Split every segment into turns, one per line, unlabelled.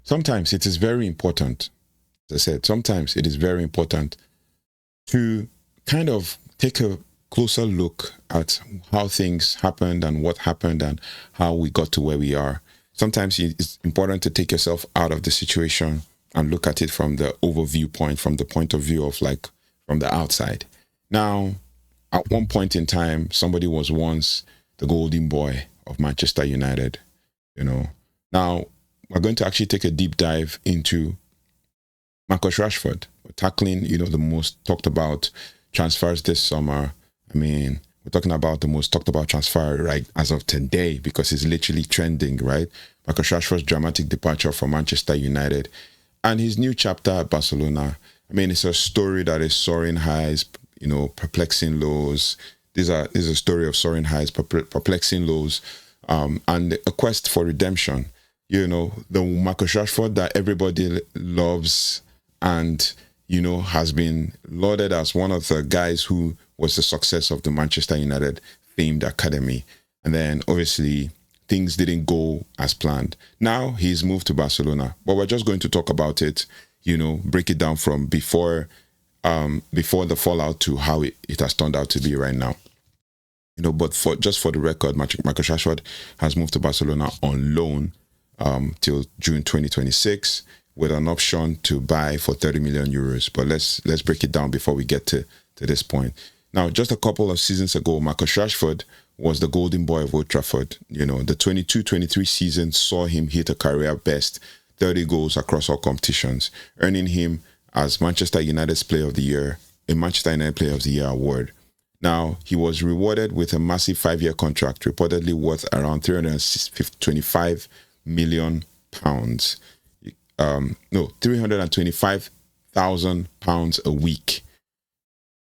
sometimes it is very important, as I said, sometimes it is very important to kind of take a closer look at how things happened and what happened and how we got to where we are. Sometimes it's important to take yourself out of the situation and look at it from the overview point, from the point of view of like from the outside. Now, at one point in time, somebody was once the golden boy of Manchester United, you know. Now, we're going to actually take a deep dive into Marcus Rashford. We're tackling, the most talked about transfers this summer. I mean, we're talking about the most talked about transfer right as of today because it's literally trending, right? Marcus Rashford's dramatic departure from Manchester United and his new chapter at Barcelona. I mean, it's a story that is soaring highs, perplexing lows. This is a story of soaring highs, perplexing lows, and a quest for redemption. The Marcus Rashford that everybody loves and, has been lauded as one of the guys who was the success of the Manchester United famed academy. And then obviously things didn't go as planned. Now he's moved to Barcelona, but we're just going to talk about it, break it down from before the fallout to how it has turned out to be right now. But for the record, Marcus Rashford has moved to Barcelona on loan till June 2026 with an option to buy for 30 million euros. But let's break it down before we get to this point. Now, just a couple of seasons ago, Marcus Rashford was the golden boy of Old Trafford. The 22-23 season saw him hit a career best 30 goals across all competitions, earning him as Manchester United's Player of the Year, a Manchester United Player of the Year award. Now, he was rewarded with a massive 5-year contract, reportedly worth around £325 million. £325,000 a week.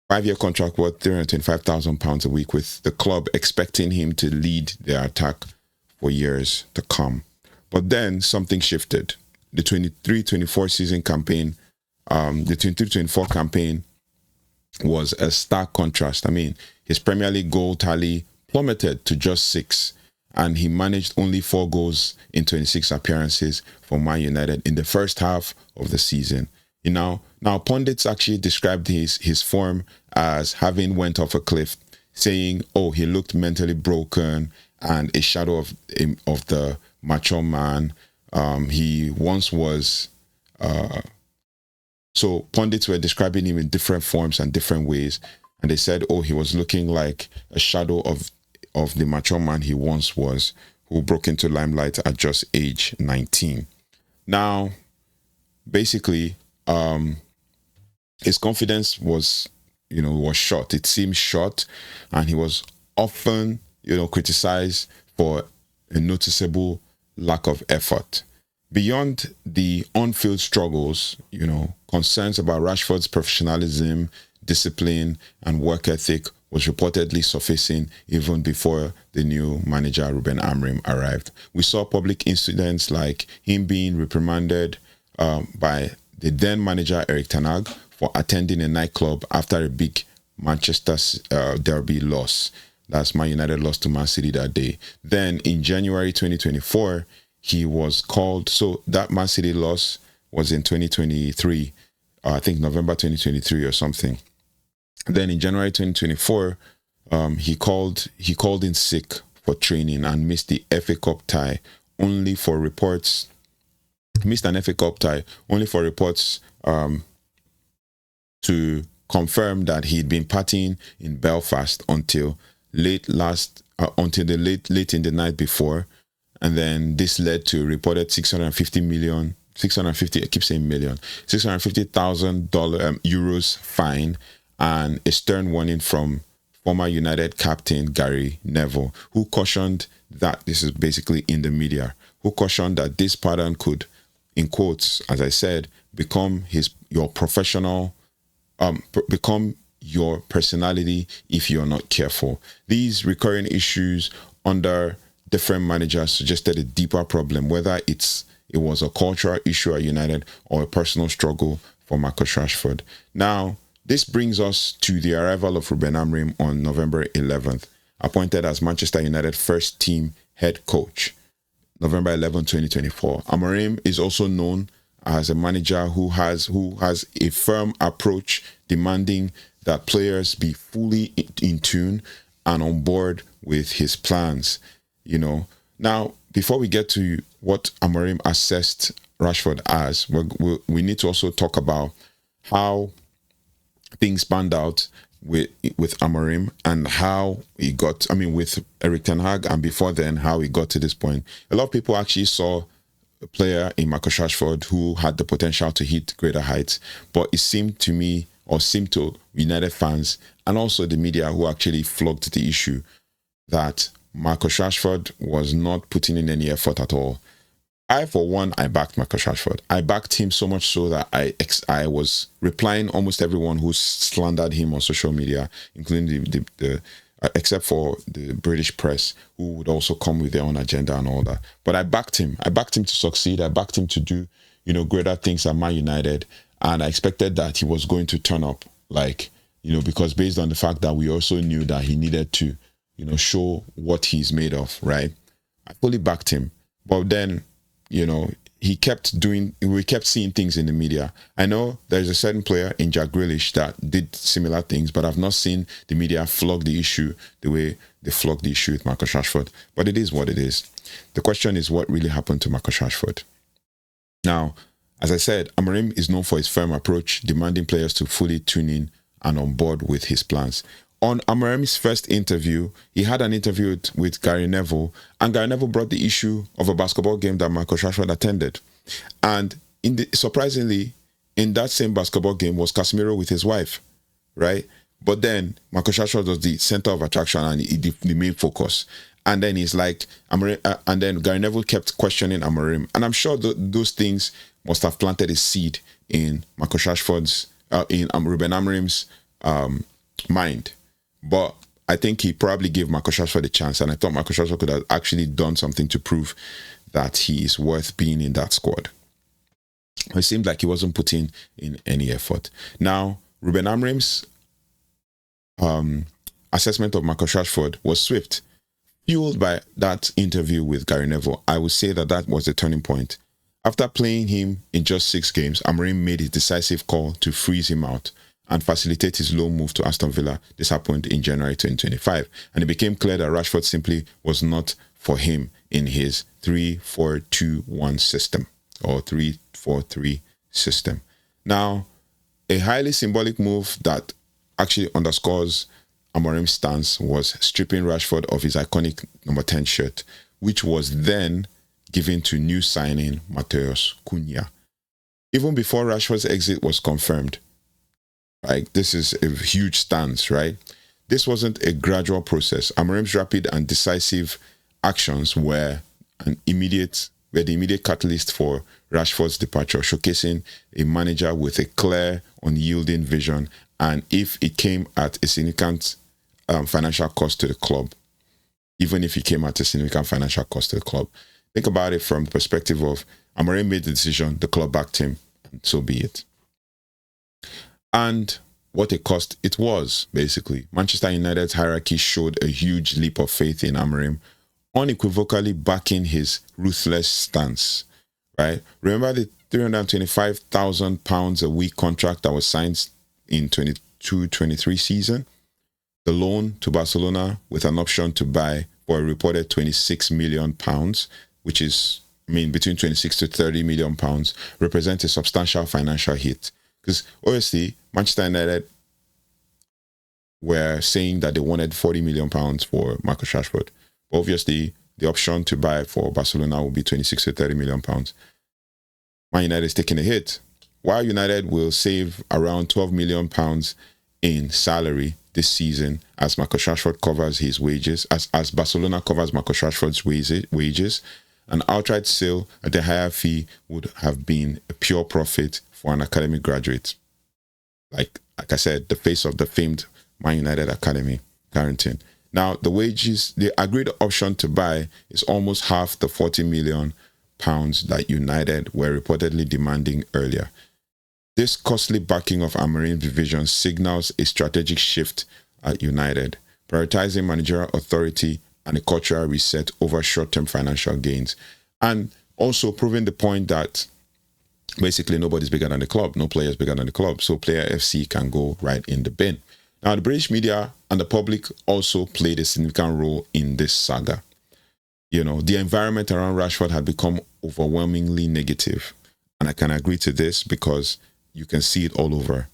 5-year contract worth £325,000 a week, with the club expecting him to lead their attack for years to come. But then something shifted. The 23-24 season campaign, the 23-24 campaign was a stark contrast. I mean, his Premier League goal tally plummeted to just 6, and he managed only 4 goals in 26 appearances for Man United in the first half of the season. Now pundits actually described his form as having went off a cliff, saying, "Oh, he looked mentally broken and a shadow of the macho man he once was." So pundits were describing him in different forms and different ways, and they said, "Oh, he was looking like a shadow of the macho man he once was, who broke into limelight at just age 19." Now, basically, his confidence was shot. It seemed shot, and he was often, criticized for a noticeable lack of effort. Beyond the on-field struggles, concerns about Rashford's professionalism, discipline, and work ethic was reportedly surfacing even before the new manager Ruben Amorim arrived. We saw public incidents like him being reprimanded by the then manager Eric Ten Hag for attending a nightclub after a big Manchester derby loss. That's Man United lost to Man City that day. Then in January 2024, he was called. So that Man City loss was in 2023, I think November 2023 or something. Then in January 2024, he called in sick for training and missed the FA Cup tie, only for reports. Missed an FA Cup tie only for reports to confirm that he'd been partying in Belfast until late in the night before, and then this led to a reported $650,000 euros fine and a stern warning from former United captain Gary Neville, who cautioned that this is basically in the media, who cautioned that this pattern could, in quotes, as I said, become your personality if you're not careful. These recurring issues under different managers suggested a deeper problem, whether it was a cultural issue at United or a personal struggle for Marcus Rashford. Now, this brings us to the arrival of Ruben Amorim on November 11th, appointed as Manchester United first team head coach. November 11, 2024. Amorim is also known as a manager who has a firm approach, demanding that players be fully in tune and on board with his plans. Now, before we get to what Amorim assessed Rashford as, we need to also talk about how things panned out with Amorim and how he got, with Erik Ten Hag, and before then, how he got to this point. A lot of people actually saw a player in Marcus Rashford who had the potential to hit greater heights, but it seemed to me, or seemed to United fans and also the media who actually flogged the issue, that Marcus Rashford was not putting in any effort at all. For one, I backed Marcus Rashford. I backed him so much so that I was replying almost everyone who slandered him on social media, including the except for the British press, who would also come with their own agenda and all that. But I backed him. I backed him to succeed. I backed him to do, greater things at Man United. And I expected that he was going to turn up, because based on the fact that we also knew that he needed to, show what he's made of, right? I fully backed him. But then, we kept seeing things in the media. I know there's a certain player in Jack Grealish that did similar things, but I've not seen the media flog the issue the way they flogged the issue with Marcus Rashford. But it is what it is. The question is, what really happened to Marcus Rashford? Now, as I said, Amorim is known for his firm approach, demanding players to fully tune in and on board with his plans. On Amorim's first interview, he had an interview with Gary Neville, and Gary Neville brought the issue of a basketball game that Marcus Rashford attended. And surprisingly, in that same basketball game was Casemiro with his wife, right? But then Marcus Rashford was the center of attraction and the main focus. And then he's like, and then Gary Neville kept questioning Amorim. And I'm sure those things must have planted a seed in Marcus Rashford's, in Ruben Amorim's mind. But I think he probably gave Marcus Rashford a chance, and I thought Marcus Rashford could have actually done something to prove that he is worth being in that squad. It seemed like he wasn't putting in any effort. Now, Ruben Amorim's assessment of Marcus Rashford was swift. Fueled by that interview with Gary Neville, I would say that was the turning point. After playing him in just 6 games, Amorim made his decisive call to freeze him out and facilitate his loan move to Aston Villa. This happened in January 2025, and it became clear that Rashford simply was not for him in his 3-4-2-1 system, or 3-4-3 system. Now, a highly symbolic move that actually underscores Amorim's stance was stripping Rashford of his iconic number 10 shirt, which was then given to new signing Matheus Cunha. Even before Rashford's exit was confirmed, this is a huge stance, right? This wasn't a gradual process. Amorim's rapid and decisive actions were the immediate catalyst for Rashford's departure, showcasing a manager with a clear, unyielding vision, and if it came at a significant financial cost to the club, think about it from the perspective of Amorim made the decision, the club backed him, and so be it. And what a cost it was, basically. Manchester United's hierarchy showed a huge leap of faith in Amorim, unequivocally backing his ruthless stance, right? Remember the £325,000 a week contract that was signed in 22-23 season? The loan to Barcelona with an option to buy for a reported £26 million, which is, between 26 to 30 million pounds, represents a substantial financial hit. Because obviously, Manchester United were saying that they wanted £40 million for Marcus Rashford. Obviously, the option to buy for Barcelona will be 26 to 30 million pounds. Man United is taking a hit. While United will save around 12 million pounds in salary this season as Marcus Rashford covers his wages, as Barcelona covers Marcus Rashford's wages, an outright sale at a higher fee would have been a pure profit for an academy graduate. Like I said, the face of the famed Man United Academy, Carrington. Now, the agreed option to buy is almost half the 40 million pounds that United were reportedly demanding earlier. This costly backing of Amorim's vision signals a strategic shift at United, prioritizing managerial authority and a cultural reset over short-term financial gains. And also proving the point that basically nobody's bigger than the club, no player is bigger than the club. So player FC can go right in the bin. Now, the British media and the public also played a significant role in this saga. You know, the environment around Rashford had become overwhelmingly negative. And I can agree to this because you can see it all over.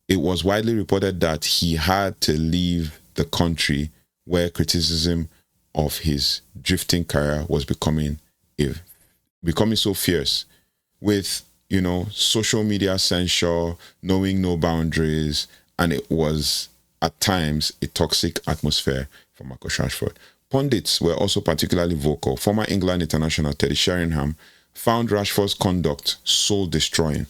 It was widely reported that he had to leave the country where criticism of his drifting career was becoming so fierce, with, you know, social media censure, knowing no boundaries, and it was at times a toxic atmosphere for Marcus Rashford. Pundits were also particularly vocal. Former England international Teddy Sheringham found Rashford's conduct soul-destroying.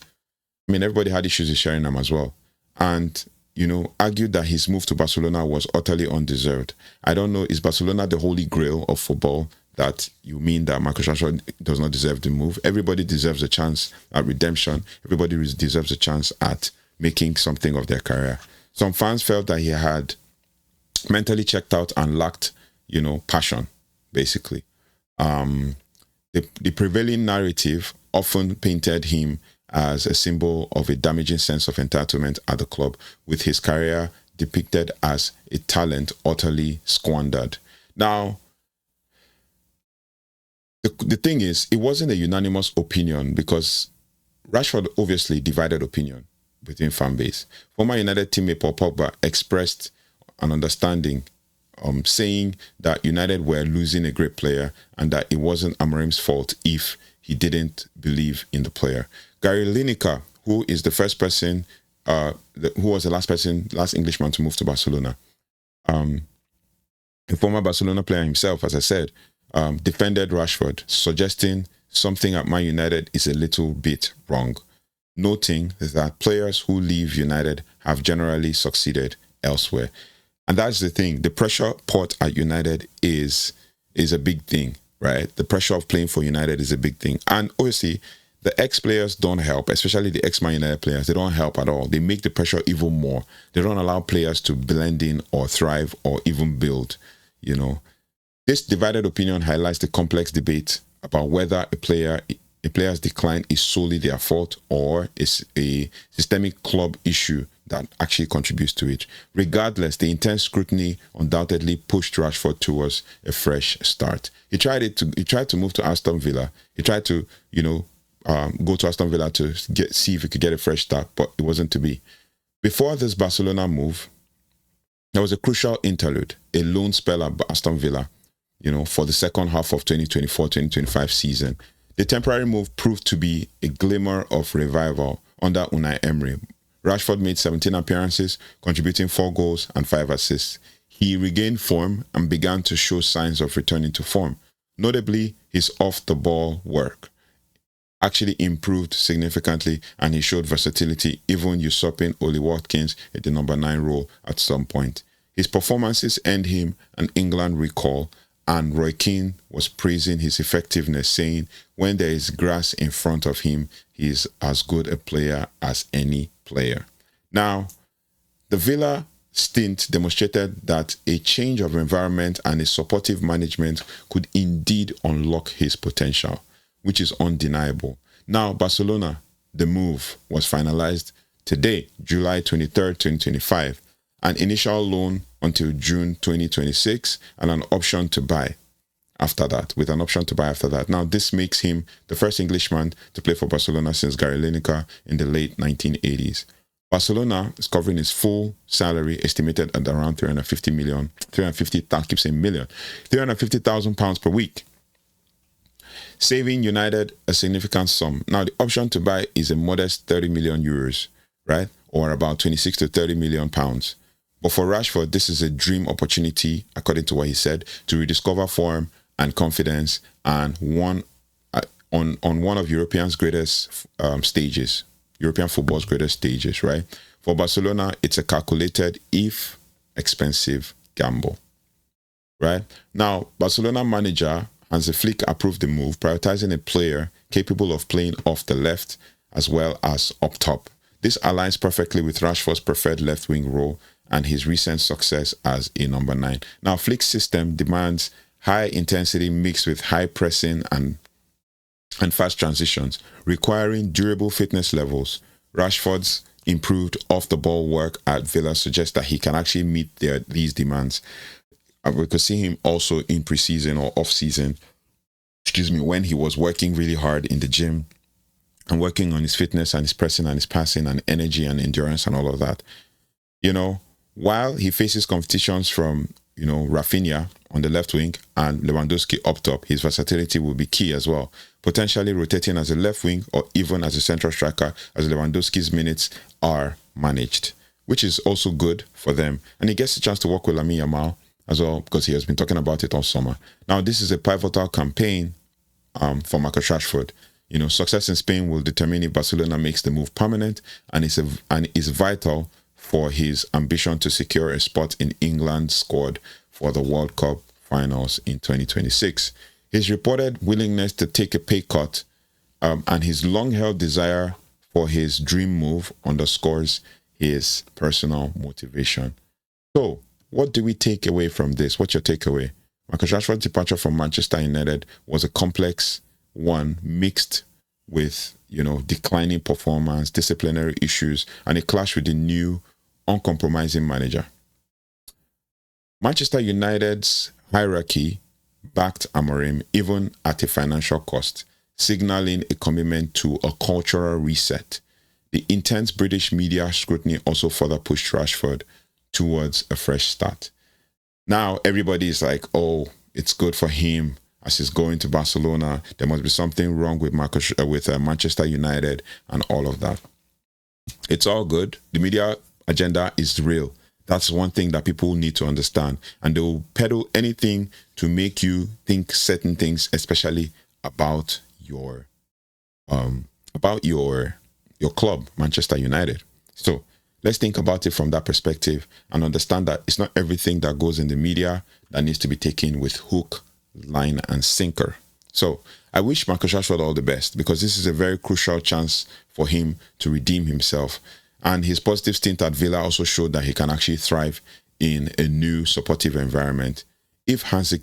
I mean, everybody had issues with Sheringham as well. And, you know, argued that his move to Barcelona was utterly undeserved. I don't know, is Barcelona the holy grail of football, that you mean that Marcus Rashford does not deserve the move? Everybody deserves a chance at redemption. Everybody deserves a chance at making something of their career. Some fans felt that he had mentally checked out and lacked, you know, passion, basically. The prevailing narrative often painted him as a symbol of a damaging sense of entitlement at the club, with his career depicted as a talent utterly squandered. Now, the thing is, it wasn't a unanimous opinion, because Rashford obviously divided opinion within fan base. Former United teammate Paul Pogba expressed an understanding, saying that United were losing a great player and that it wasn't Amorim's fault if he didn't believe in the player. Gary Lineker, who is the first person, who was the last Englishman to move to Barcelona, a former Barcelona player himself, as I said, defended Rashford, suggesting something at Man United is a little bit wrong, noting that players who leave United have generally succeeded elsewhere. And that's the thing. The pressure put at United is a big thing, right? The pressure of playing for United is a big thing. And obviously, the ex-players don't help, especially the ex-Man United players. They don't help at all. They make the pressure even more. They don't allow players to blend in or thrive or even build, you know. This divided opinion highlights the complex debate about whether a player's decline is solely their fault or is a systemic club issue that actually contributes to it. Regardless, the intense scrutiny undoubtedly pushed Rashford towards a fresh start. He tried to move to Aston Villa. He tried to, you know, go to Aston Villa to see if he could get a fresh start, but it wasn't to be. Before this Barcelona move, there was a crucial interlude, a loan spell at Aston Villa, you know, for the second half of 2024-2025 season. The temporary move proved to be a glimmer of revival under Unai Emery. Rashford made 17 appearances, contributing 4 goals and 5 assists. He regained form and began to show signs of returning to form. Notably, his off-the-ball work actually improved significantly, and he showed versatility, even usurping Oli Watkins in the number 9 role at some point. His performances earned him an England recall, and Roy Keane was praising his effectiveness, saying, when there is grass in front of him, he is as good a player as any player. Now, the Villa stint demonstrated that a change of environment and a supportive management could indeed unlock his potential, which is undeniable. Now, Barcelona, the move was finalized today, July 23rd, 2025. An initial loan until June 2026 and an option to buy after that, Now, this makes him the first Englishman to play for Barcelona since Gary Lineker in the late 1980s. Barcelona is covering his full salary, estimated at around £350,000 per week, saving United a significant sum. Now, the option to buy is a modest 30 million euros, right? Or about 26 to 30 million pounds. But for Rashford, this is a dream opportunity, according to what he said, to rediscover form and confidence and on one of European football's greatest stages, right? For Barcelona, it's a calculated, if expensive, gamble, right? Now, Barcelona manager Hansi Flick approved the move, prioritizing a player capable of playing off the left as well as up top. This aligns perfectly with Rashford's preferred left-wing role and his recent success as a number 9. Now, Flick's system demands high intensity mixed with high pressing and and fast transitions, requiring durable fitness levels. Rashford's improved off-the-ball work at Villa suggests that he can actually meet these demands. We could see him also in preseason or off-season, when he was working really hard in the gym and working on his fitness and his pressing and his passing and energy and endurance and all of that. While he faces competitions from, Rafinha on the left wing and Lewandowski up top, his versatility will be key as well, potentially rotating as a left wing or even as a central striker as Lewandowski's minutes are managed, which is also good for them. And he gets a chance to work with Lamine Yamal as well, because he has been talking about it all summer. Now, this is a pivotal campaign for Marcus Rashford. Success in Spain will determine if Barcelona makes the move permanent, and is vital for his ambition to secure a spot in England's squad for the World Cup finals in 2026. His reported willingness to take a pay cut and his long-held desire for his dream move underscores his personal motivation. So, what do we take away from this? What's your takeaway? Marcus Rashford's departure from Manchester United was a complex one, mixed with, declining performance, disciplinary issues, and a clash with the new, uncompromising manager. Manchester United's hierarchy backed Amorim even at a financial cost, signaling a commitment to a cultural reset. The intense British media scrutiny also further pushed Rashford towards a fresh start. Now everybody is like, oh, it's good for him as he's going to Barcelona. There must be something wrong with Manchester United and all of that. It's all good. The media agenda is real. That's one thing that people need to understand. And they will peddle anything to make you think certain things, especially about your club, Manchester United. So let's think about it from that perspective and understand that it's not everything that goes in the media that needs to be taken with hook, line, and sinker. So I wish Marcus Rashford all the best, because this is a very crucial chance for him to redeem himself. And his positive stint at Villa also showed that he can actually thrive in a new supportive environment. If Hansi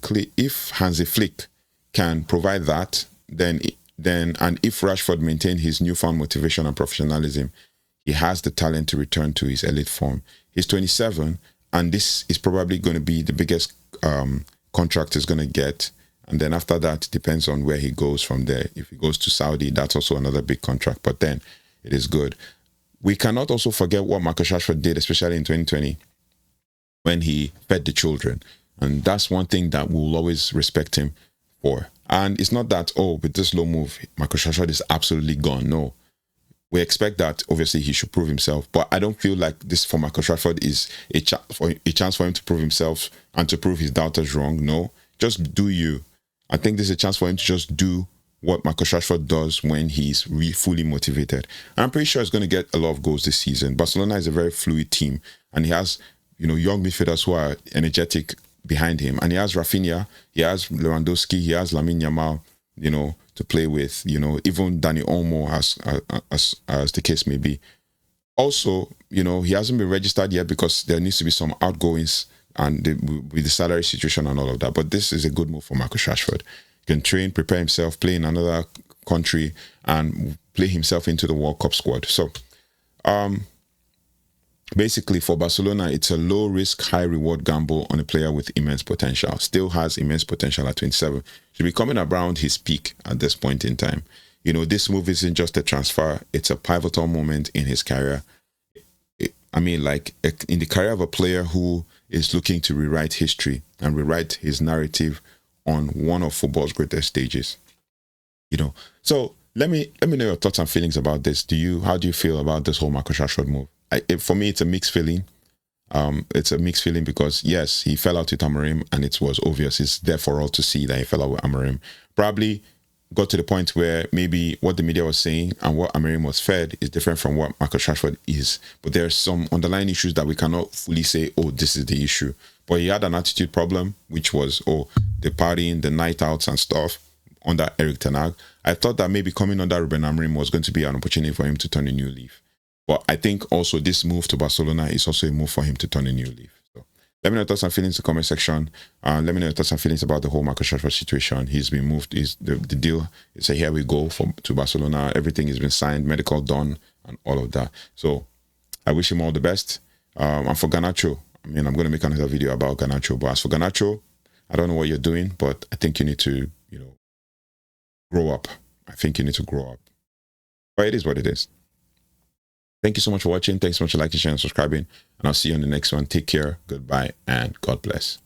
Flick can provide that, then and if Rashford maintains his newfound motivation and professionalism, he has the talent to return to his elite form. He's 27, and this is probably going to be the biggest contract he's going to get. And then after that, it depends on where he goes from there. If he goes to Saudi, that's also another big contract. But then it is good. We cannot also forget what Marcus Rashford did, especially in 2020, when he fed the children. And that's one thing that we'll always respect him for. And it's not that, with this low move, Marcus Rashford is absolutely gone. No. We expect that, obviously, he should prove himself. But I don't feel like this for Marcus Rashford is a chance for him to prove himself and to prove his doubters wrong. No. Just do you. I think this is a chance for him to just do what Marcus Rashford does when he's fully motivated. And I'm pretty sure he's going to get a lot of goals this season. Barcelona is a very fluid team, and he has, young midfielders who are energetic behind him. And he has Rafinha, he has Lewandowski, he has Lamine Yamal, to play with, even Dani Olmo as the case may be. Also, he hasn't been registered yet because there needs to be some outgoings and with the salary situation and all of that. But this is a good move for Marcus Rashford. He can train, prepare himself, play in another country, and play himself into the World Cup squad. So, basically, for Barcelona, it's a low-risk, high-reward gamble on a player with immense potential. Still has immense potential at 27. Should be coming around his peak at this point in time. This move isn't just a transfer. It's a pivotal moment in his career. In the career of a player who is looking to rewrite history and rewrite his narrative on one of football's greatest stages. So let me know your thoughts and feelings about this. How do you feel about this whole Marcus Rashford move? For me, it's a mixed feeling. It's a mixed feeling because, yes, he fell out with Amorim, and it was obvious. It's there for all to see that he fell out with Amorim. Probably got to the point where maybe what the media was saying and what Amorim was fed is different from what Marcus Rashford is. But there are some underlying issues that we cannot fully say, this is the issue. But he had an attitude problem, which was, the partying, the night outs and stuff under Erik Ten Hag. I thought that maybe coming under Ruben Amorim was going to be an opportunity for him to turn a new leaf. But I think also this move to Barcelona is also a move for him to turn a new leaf. So Let me know your thoughts and feelings in the comment section. Let me know your thoughts and feelings about the whole Marcus Rashford situation. He's been moved. The deal is a here we go to Barcelona. Everything has been signed, medical done, and all of that. So I wish him all the best. And for Garnacho, I mean, I'm going to make another video about Garnacho. But as for Garnacho, I don't know what you're doing, but I think you need to, grow up. I think you need to grow up. But it is what it is. Thank you so much for watching. Thanks so much for liking, sharing, and subscribing. And I'll see you on the next one. Take care. Goodbye. And God bless.